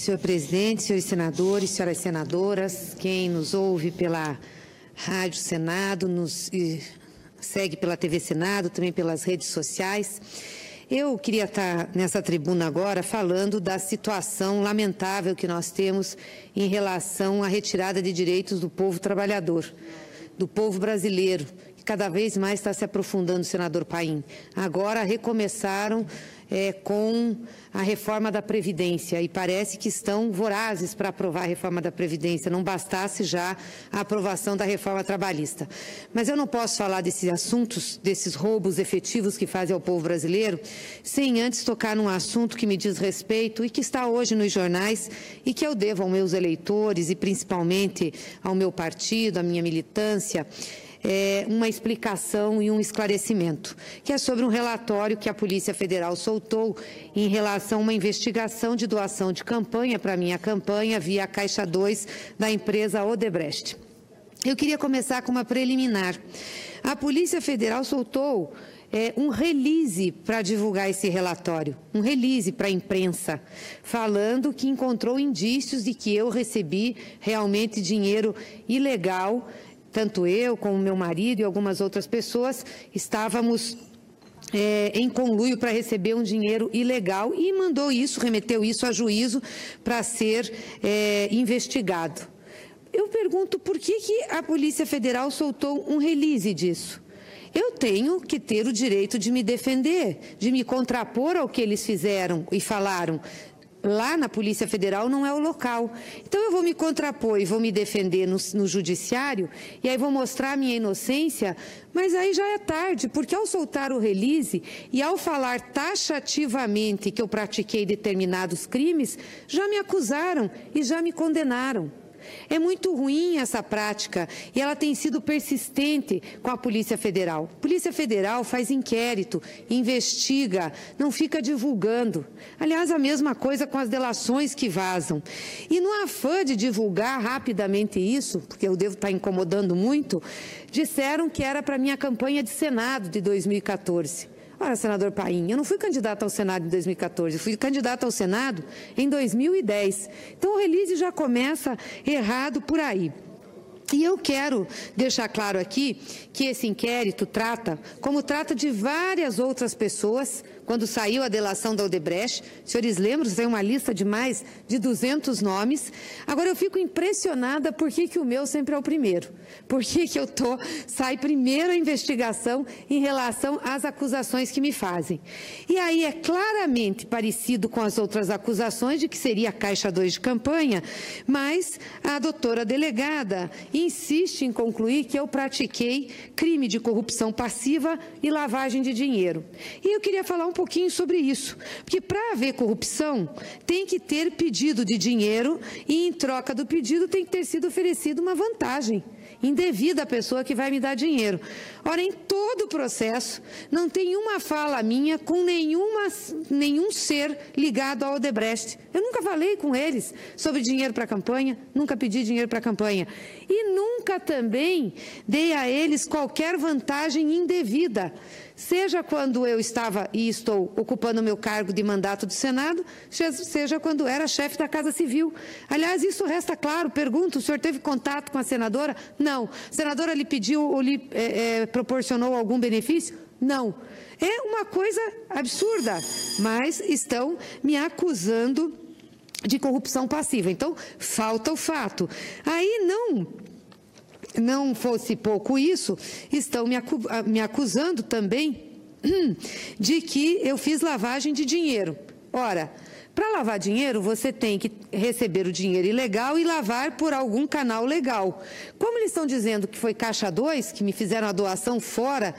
Senhor presidente, senhores senadores, senhoras senadoras, quem nos ouve pela Rádio Senado, nos segue pela TV Senado, também pelas redes sociais. Eu queria estar nessa tribuna agora falando da situação lamentável que nós temos em relação à retirada de direitos do povo trabalhador, do povo brasileiro, que cada vez mais está se aprofundando, senador Paim. Agora recomeçaram com a reforma da Previdência e parece que estão vorazes para aprovar a reforma da Previdência, não bastasse já a aprovação da reforma trabalhista. Mas eu não posso falar desses assuntos, desses roubos efetivos que fazem ao povo brasileiro, sem antes tocar num assunto que me diz respeito e que está hoje nos jornais e que eu devo aos meus eleitores e principalmente ao meu partido, à minha militância, uma explicação e um esclarecimento, que é sobre um relatório que a Polícia Federal soltou em relação a uma investigação de doação de campanha para a minha campanha via a Caixa 2 da empresa Odebrecht. Eu queria começar com uma preliminar. A Polícia Federal soltou um release para divulgar esse relatório, um release para a imprensa, falando que encontrou indícios de que eu recebi realmente dinheiro ilegal. Tanto eu como meu marido e algumas outras pessoas estávamos em conluio para receber um dinheiro ilegal e mandou isso, remeteu isso a juízo para ser investigado. Eu pergunto por que a Polícia Federal soltou um release disso? Eu tenho que ter o direito de me defender, de me contrapor ao que eles fizeram e falaram. Lá na Polícia Federal não é o local. Então eu vou me contrapor e vou me defender no judiciário e aí vou mostrar a minha inocência, mas aí já é tarde, porque ao soltar o release e ao falar taxativamente que eu pratiquei determinados crimes, já me acusaram e já me condenaram. É muito ruim essa prática e ela tem sido persistente com a Polícia Federal. A Polícia Federal faz inquérito, investiga, não fica divulgando. Aliás, a mesma coisa com as delações que vazam. E no afã de divulgar rapidamente isso, porque eu devo estar incomodando muito, disseram que era para a minha campanha de Senado de 2014. Ora, senador Paim, eu não fui candidata ao Senado em 2014, fui candidata ao Senado em 2010. Então, o release já começa errado por aí. E eu quero deixar claro aqui que esse inquérito trata, como trata de várias outras pessoas, quando saiu a delação da Odebrecht, senhores lembram, tem uma lista de mais de 200 nomes. Agora eu fico impressionada por que o meu sempre é o primeiro. Por que sai primeiro a investigação em relação às acusações que me fazem. E aí é claramente parecido com as outras acusações de que seria a Caixa 2 de campanha, mas a doutora delegada insiste em concluir que eu pratiquei crime de corrupção passiva e lavagem de dinheiro. E eu queria falar um pouquinho sobre isso, porque para haver corrupção tem que ter pedido de dinheiro e em troca do pedido tem que ter sido oferecida uma vantagem indevida à pessoa que vai me dar dinheiro. Ora, em todo o processo, não tem uma fala minha com nenhum ser ligado ao Odebrecht. Eu nunca falei com eles sobre dinheiro para a campanha, nunca pedi dinheiro para a campanha. E nunca também dei a eles qualquer vantagem indevida, seja quando eu estava e estou ocupando o meu cargo de mandato do Senado, seja quando era chefe da Casa Civil. Aliás, isso resta claro. Pergunto, o senhor teve contato com a senadora? Não. A senadora lhe pediu ou lhe proporcionou algum benefício? Não. É uma coisa absurda, mas estão me acusando de corrupção passiva. Então, falta o fato. Aí não fosse pouco isso, estão me acusando também de que eu fiz lavagem de dinheiro. Ora, para lavar dinheiro, você tem que receber o dinheiro ilegal e lavar por algum canal legal. Como eles estão dizendo que foi Caixa 2, que me fizeram a doação fora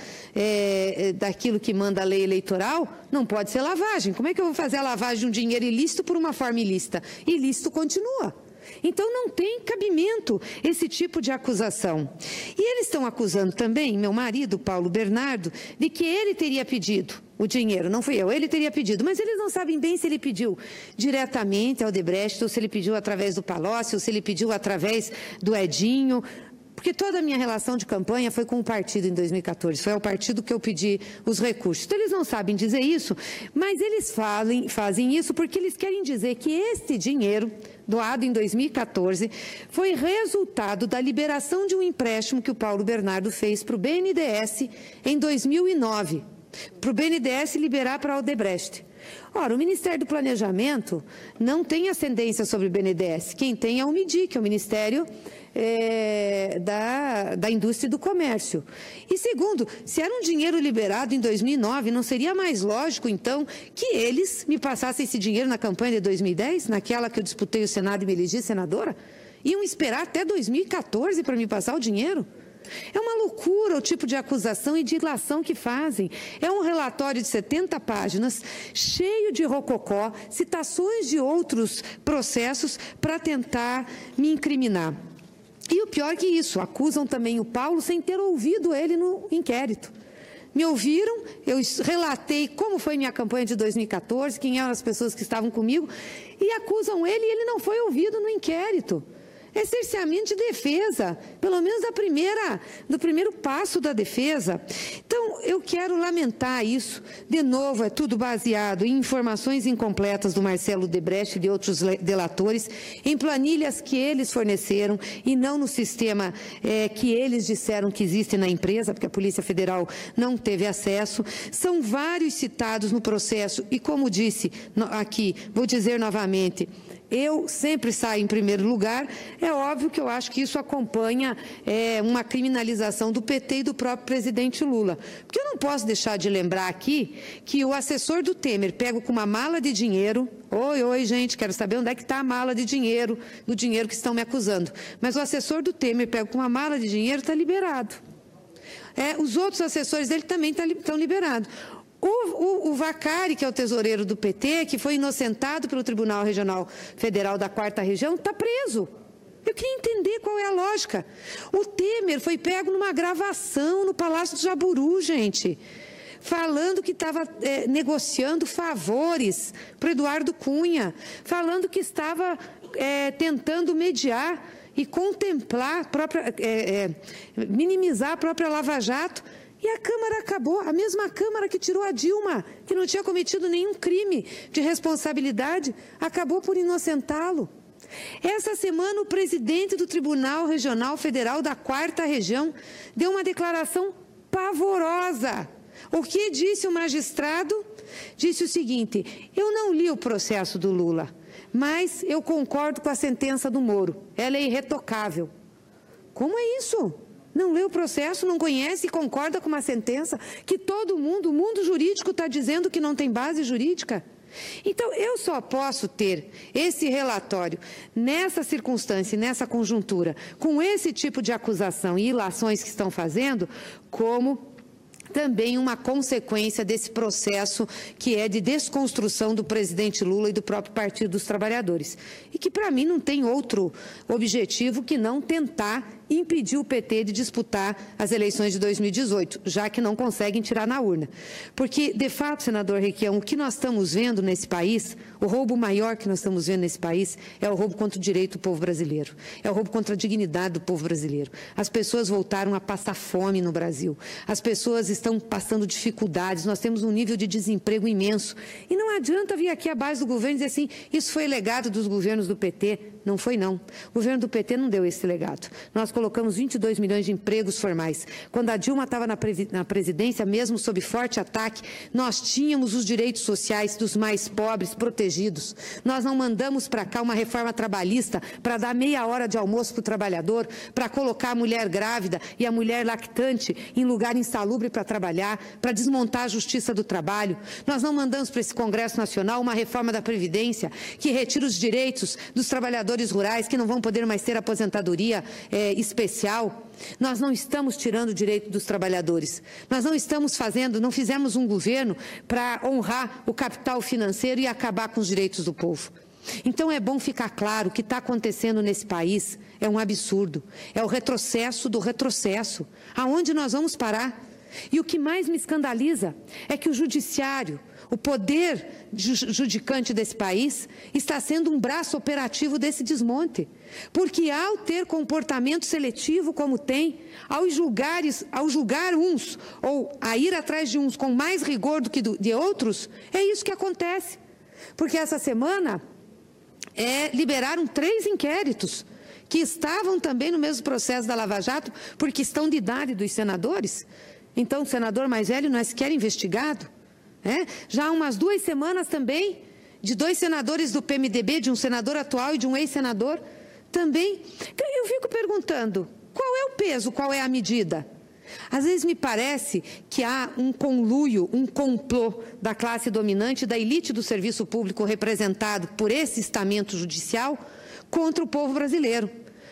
daquilo que manda a lei eleitoral, não pode ser lavagem. Como é que eu vou fazer a lavagem de um dinheiro ilícito por uma forma ilícita? Ilícito continua. Então, não tem cabimento esse tipo de acusação. E eles estão acusando também meu marido, Paulo Bernardo, de que ele teria pedido o dinheiro, não fui eu, ele teria pedido, mas eles não sabem bem se ele pediu diretamente ao Odebrecht, ou se ele pediu através do Palocci, ou se ele pediu através do Edinho. Porque toda a minha relação de campanha foi com o partido em 2014, foi ao partido que eu pedi os recursos. Então, eles não sabem dizer isso, mas eles fazem isso porque eles querem dizer que este dinheiro doado em 2014 foi resultado da liberação de um empréstimo que o Paulo Bernardo fez para o BNDES em 2009, para o BNDES liberar para a Odebrecht. Ora, o Ministério do Planejamento não tem ascendência sobre o BNDES. Quem tem é o MIDI, que é o Ministério da Indústria e do Comércio. E segundo, se era um dinheiro liberado em 2009, não seria mais lógico, então, que eles me passassem esse dinheiro na campanha de 2010, naquela que eu disputei o Senado e me elegi senadora? Iam esperar até 2014 para me passar o dinheiro? É uma loucura o tipo de acusação e dilação que fazem. É um relatório de 70 páginas, cheio de rococó, citações de outros processos para tentar me incriminar. E o pior que isso, acusam também o Paulo sem ter ouvido ele no inquérito. Me ouviram, eu relatei como foi minha campanha de 2014, quem eram as pessoas que estavam comigo, e acusam ele e ele não foi ouvido no inquérito. É cerceamento de defesa, pelo menos do primeiro passo da defesa. Então, eu quero lamentar isso. De novo, é tudo baseado em informações incompletas do Marcelo Odebrecht e de outros delatores, em planilhas que eles forneceram e não no sistema que eles disseram que existe na empresa, porque a Polícia Federal não teve acesso. São vários citados no processo e, como disse aqui, vou dizer novamente, eu sempre saio em primeiro lugar. É óbvio que eu acho que isso acompanha uma criminalização do PT e do próprio presidente Lula. Porque eu não posso deixar de lembrar aqui que o assessor do Temer pega com uma mala de dinheiro. Oi, gente, quero saber onde é que está a mala de dinheiro, do dinheiro que estão me acusando. Mas o assessor do Temer pega com uma mala de dinheiro, está liberado. Os outros assessores dele também estão liberados. O Vacari, que é o tesoureiro do PT, que foi inocentado pelo Tribunal Regional Federal da 4ª Região, está preso. Eu queria entender qual é a lógica. O Temer foi pego numa gravação no Palácio do Jaburu, gente, falando que estava negociando favores para o Eduardo Cunha, falando que estava tentando mediar e contemplar, minimizar a própria Lava Jato. E a Câmara acabou, a mesma Câmara que tirou a Dilma, que não tinha cometido nenhum crime de responsabilidade, acabou por inocentá-lo. Essa semana, o presidente do Tribunal Regional Federal da 4ª Região deu uma declaração pavorosa. O que disse o magistrado? Disse o seguinte: eu não li o processo do Lula, mas eu concordo com a sentença do Moro. Ela é irretocável. Como é isso? Não leu o processo, não conhece e concorda com uma sentença que todo mundo, o mundo jurídico está dizendo que não tem base jurídica? Então, eu só posso ter esse relatório nessa circunstância, nessa conjuntura, com esse tipo de acusação e ilações que estão fazendo, como também uma consequência desse processo que é de desconstrução do presidente Lula e do próprio Partido dos Trabalhadores. E que, para mim, não tem outro objetivo que não tentar impedir o PT de disputar as eleições de 2018, já que não conseguem tirar na urna. Porque, de fato, senador Requião, o que nós estamos vendo nesse país, o roubo maior que nós estamos vendo nesse país é o roubo contra o direito do povo brasileiro, é o roubo contra a dignidade do povo brasileiro. As pessoas voltaram a passar fome no Brasil, as pessoas estão passando dificuldades, nós temos um nível de desemprego imenso. E não adianta vir aqui à base do governo e dizer assim, isso foi legado dos governos do PT. Não foi, não. O governo do PT não deu esse legado. Nós colocamos 22 milhões de empregos formais. Quando a Dilma estava na presidência, mesmo sob forte ataque, nós tínhamos os direitos sociais dos mais pobres protegidos. Nós não mandamos para cá uma reforma trabalhista para dar meia hora de almoço para o trabalhador, para colocar a mulher grávida e a mulher lactante em lugar insalubre para trabalhar, para desmontar a justiça do trabalho. Nós não mandamos para esse Congresso Nacional uma reforma da Previdência que retira os direitos dos trabalhadores rurais que não vão poder mais ter aposentadoria especial. Nós não estamos tirando o direito dos trabalhadores. Nós não fizemos um governo para honrar o capital financeiro e acabar com os direitos do povo. Então é bom ficar claro que o que está acontecendo nesse país é um absurdo. É o retrocesso do retrocesso. Aonde nós vamos parar? E o que mais me escandaliza é que o judiciário, o poder judicante desse país está sendo um braço operativo desse desmonte. Porque ao ter comportamento seletivo como tem, ao julgar uns ou a ir atrás de uns com mais rigor do que de outros, é isso que acontece. Porque essa semana liberaram 3 inquéritos que estavam também no mesmo processo da Lava Jato, por questão de idade dos senadores. Então, o senador mais velho não é sequer investigado. Já há umas 2 semanas também, de 2 senadores do PMDB, de um senador atual e de um ex-senador, também. Eu fico perguntando, qual é o peso, qual é a medida? Às vezes me parece que há um conluio, um complô da classe dominante, da elite do serviço público representado por esse estamento judicial contra o povo brasileiro.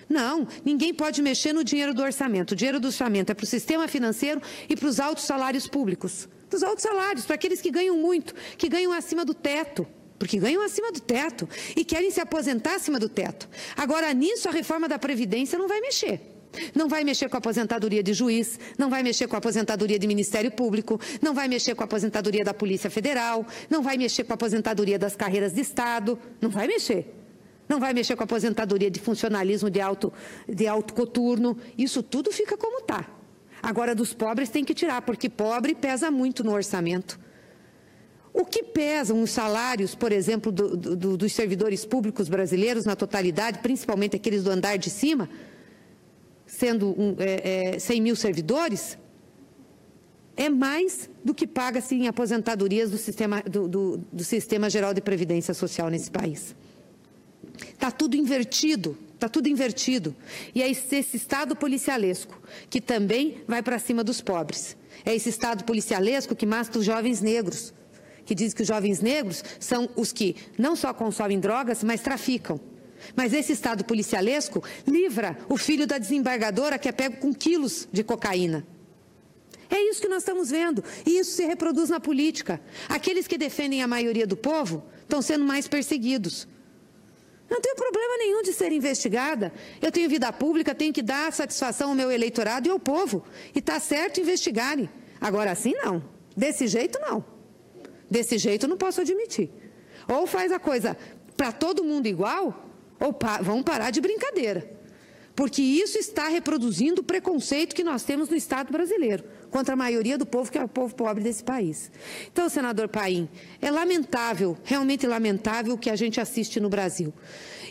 Não, ninguém pode mexer no dinheiro do orçamento. O dinheiro do orçamento é para o sistema financeiro e para os altos salários públicos. Para os altos salários, para aqueles que ganham muito, que ganham acima do teto. Porque ganham acima do teto e querem se aposentar acima do teto. Agora, nisso, a reforma da Previdência não vai mexer. Não vai mexer com a aposentadoria de juiz, não vai mexer com a aposentadoria de Ministério Público, não vai mexer com a aposentadoria da Polícia Federal, não vai mexer com a aposentadoria das carreiras de Estado, não vai mexer. Não vai mexer com a aposentadoria de funcionalismo de alto coturno, isso tudo fica como está. Agora, dos pobres tem que tirar, porque pobre pesa muito no orçamento. O que pesam os salários, por exemplo, dos servidores públicos brasileiros na totalidade, principalmente aqueles do andar de cima, sendo 100 mil servidores, é mais do que paga-se em aposentadorias do Sistema Geral de Previdência Social nesse país. Está tudo invertido, está tudo invertido. E é esse Estado policialesco que também vai para cima dos pobres. É esse Estado policialesco que mata os jovens negros, que diz que os jovens negros são os que não só consomem drogas, mas traficam. Mas esse Estado policialesco livra o filho da desembargadora que é pego com quilos de cocaína. É isso que nós estamos vendo, e isso se reproduz na política. Aqueles que defendem a maioria do povo estão sendo mais perseguidos. Não tenho problema nenhum de ser investigada. Eu tenho vida pública, tenho que dar satisfação ao meu eleitorado e ao povo. E está certo investigarem. Agora, assim não. Desse jeito, não. Desse jeito, não posso admitir. Ou faz a coisa para todo mundo igual, ou vão parar de brincadeira. Porque isso está reproduzindo o preconceito que nós temos no Estado brasileiro contra a maioria do povo, que é o povo pobre desse país. Então, senador Paim, é lamentável, realmente lamentável o que a gente assiste no Brasil.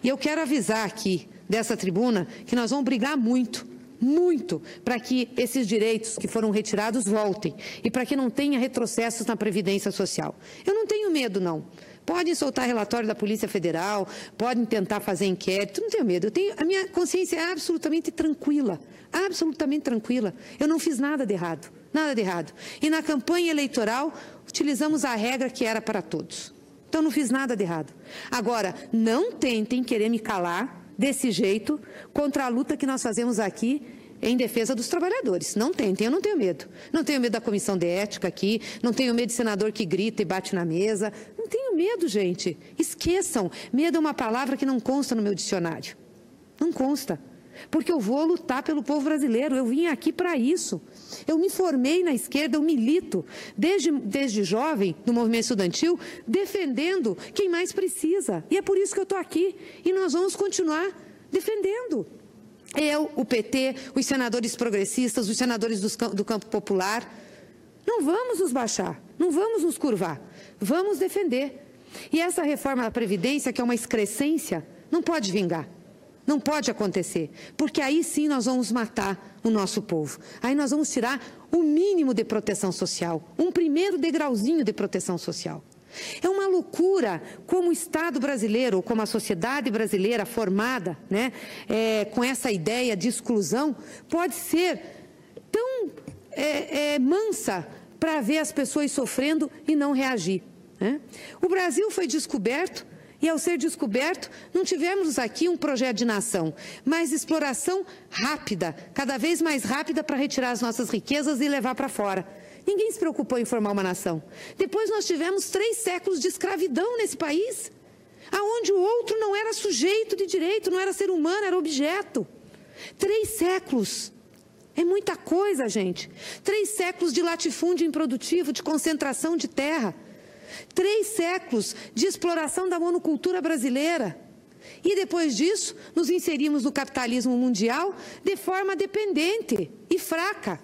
E eu quero avisar aqui, dessa tribuna, que nós vamos brigar muito, muito, para que esses direitos que foram retirados voltem e para que não tenha retrocessos na Previdência Social. Eu não tenho medo, não. Podem soltar relatório da Polícia Federal, podem tentar fazer inquérito, não tenho medo. A minha consciência é absolutamente tranquila, absolutamente tranquila. Eu não fiz nada de errado, nada de errado. E na campanha eleitoral, utilizamos a regra que era para todos. Então, não fiz nada de errado. Agora, não tentem querer me calar desse jeito contra a luta que nós fazemos aqui em defesa dos trabalhadores. Não tentem, eu não tenho medo. Não tenho medo da comissão de ética aqui, não tenho medo de senador que grita e bate na mesa. Não tenho medo, gente. Esqueçam. Medo é uma palavra que não consta no meu dicionário. Não consta. Porque eu vou lutar pelo povo brasileiro. Eu vim aqui para isso. Eu me formei na esquerda, eu milito desde jovem no movimento estudantil, defendendo quem mais precisa. E é por isso que eu estou aqui. E nós vamos continuar defendendo. Eu, o PT, os senadores progressistas, os senadores do campo popular, não vamos nos baixar, não vamos nos curvar, vamos defender. E essa reforma da Previdência, que é uma excrescência, não pode vingar, não pode acontecer, porque aí sim nós vamos matar o nosso povo. Aí nós vamos tirar o mínimo de proteção social, um primeiro degrauzinho de proteção social. É uma loucura como o Estado brasileiro, ou como a sociedade brasileira formada, né, com essa ideia de exclusão, pode ser tão mansa para ver as pessoas sofrendo e não reagir, né? O Brasil foi descoberto e, ao ser descoberto, não tivemos aqui um projeto de nação, mas exploração rápida, cada vez mais rápida para retirar as nossas riquezas e levar para fora. Ninguém se preocupou em formar uma nação. Depois nós tivemos 3 séculos de escravidão nesse país, aonde o outro não era sujeito de direito, não era ser humano, era objeto. 3 séculos. É muita coisa, gente. 3 séculos de latifúndio improdutivo, de concentração de terra. 3 séculos de exploração da monocultura brasileira. E depois disso, nos inserimos no capitalismo mundial de forma dependente e fraca.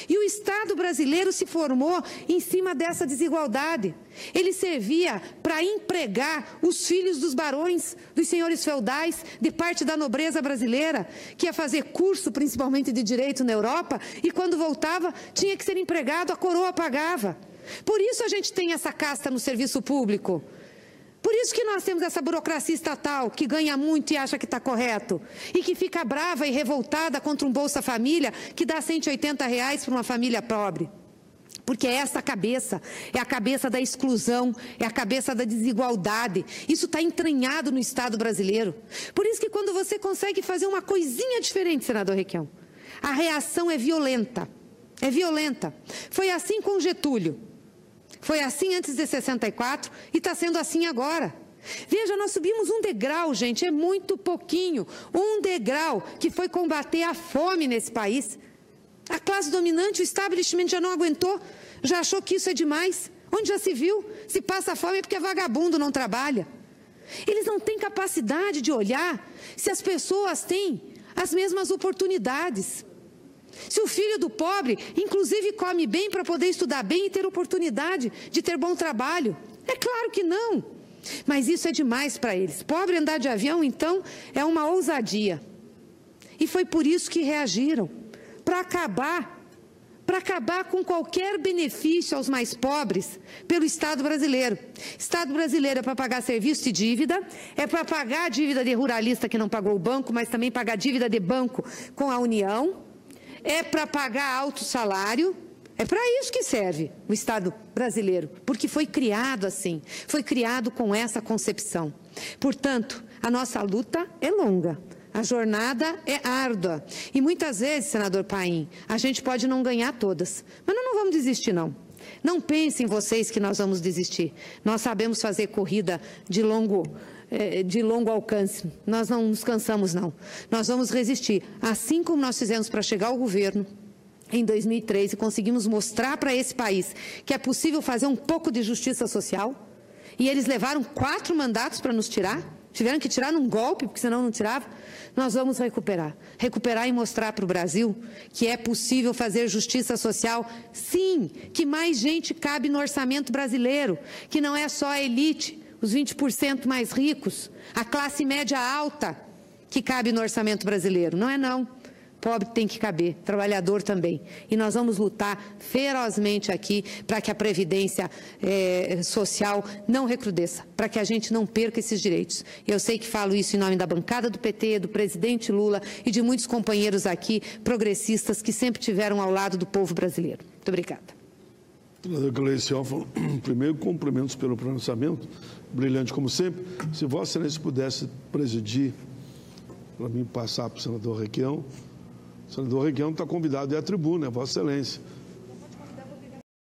E o Estado brasileiro se formou em cima dessa desigualdade. Ele servia para empregar os filhos dos barões, dos senhores feudais, de parte da nobreza brasileira, que ia fazer curso, principalmente de direito na Europa, e quando voltava tinha que ser empregado, a coroa pagava. Por isso a gente tem essa casta no serviço público. Por isso que nós temos essa burocracia estatal que ganha muito e acha que está correto. E que fica brava e revoltada contra um Bolsa Família que dá R$180 para uma família pobre. Porque é essa cabeça, é a cabeça da exclusão, é a cabeça da desigualdade. Isso está entranhado no Estado brasileiro. Por isso que quando você consegue fazer uma coisinha diferente, senador Requião, a reação é violenta. É violenta. Foi assim com Getúlio. Foi assim antes de 64 e está sendo assim agora. Veja, nós subimos um degrau, gente, é muito pouquinho. Um degrau que foi combater a fome nesse país. A classe dominante, o establishment já não aguentou, já achou que isso é demais. Onde já se viu? Se passa fome é porque é vagabundo, não trabalha. Eles não têm capacidade de olhar se as pessoas têm as mesmas oportunidades. Se o filho do pobre, inclusive, come bem para poder estudar bem e ter oportunidade de ter bom trabalho. É claro que não. Mas isso é demais para eles. Pobre andar de avião, então, é uma ousadia. E foi por isso que reagiram. Para acabar com qualquer benefício aos mais pobres pelo Estado brasileiro. Estado brasileiro é para pagar serviço e dívida, é para pagar a dívida de ruralista que não pagou o banco, mas também pagar a dívida de banco com a União. É para pagar alto salário, é para isso que serve o Estado brasileiro, porque foi criado assim, foi criado com essa concepção. Portanto, a nossa luta é longa, a jornada é árdua. E muitas vezes, senador Paim, a gente pode não ganhar todas, mas nós não vamos desistir, não. Não pensem vocês que nós vamos desistir. Nós sabemos fazer corrida de longo alcance. Nós não nos cansamos, não. Nós vamos resistir. Assim como nós fizemos para chegar ao governo em 2003 e conseguimos mostrar para esse país que é possível fazer um pouco de justiça social. E eles levaram 4 mandatos para nos tirar. Tiveram que tirar num golpe, porque senão não tirava. Nós vamos recuperar. Recuperar e mostrar para o Brasil que é possível fazer justiça social, sim, que mais gente cabe no orçamento brasileiro, que não é só a elite, os 20% mais ricos, a classe média alta que cabe no orçamento brasileiro. Não é não. Pobre tem que caber, trabalhador também. E nós vamos lutar ferozmente aqui para que a previdência social não recrudesça, para que a gente não perca esses direitos. Eu sei que falo isso em nome da bancada do PT, do presidente Lula e de muitos companheiros aqui, progressistas, que sempre estiveram ao lado do povo brasileiro. Muito obrigada. Gleice, primeiro, cumprimentos pelo pronunciamento, brilhante como sempre. Se Vossa Excelência pudesse presidir, para mim passar para o senador Requião. O senador Requião está convidado a ir à tribuna, Vossa Excelência.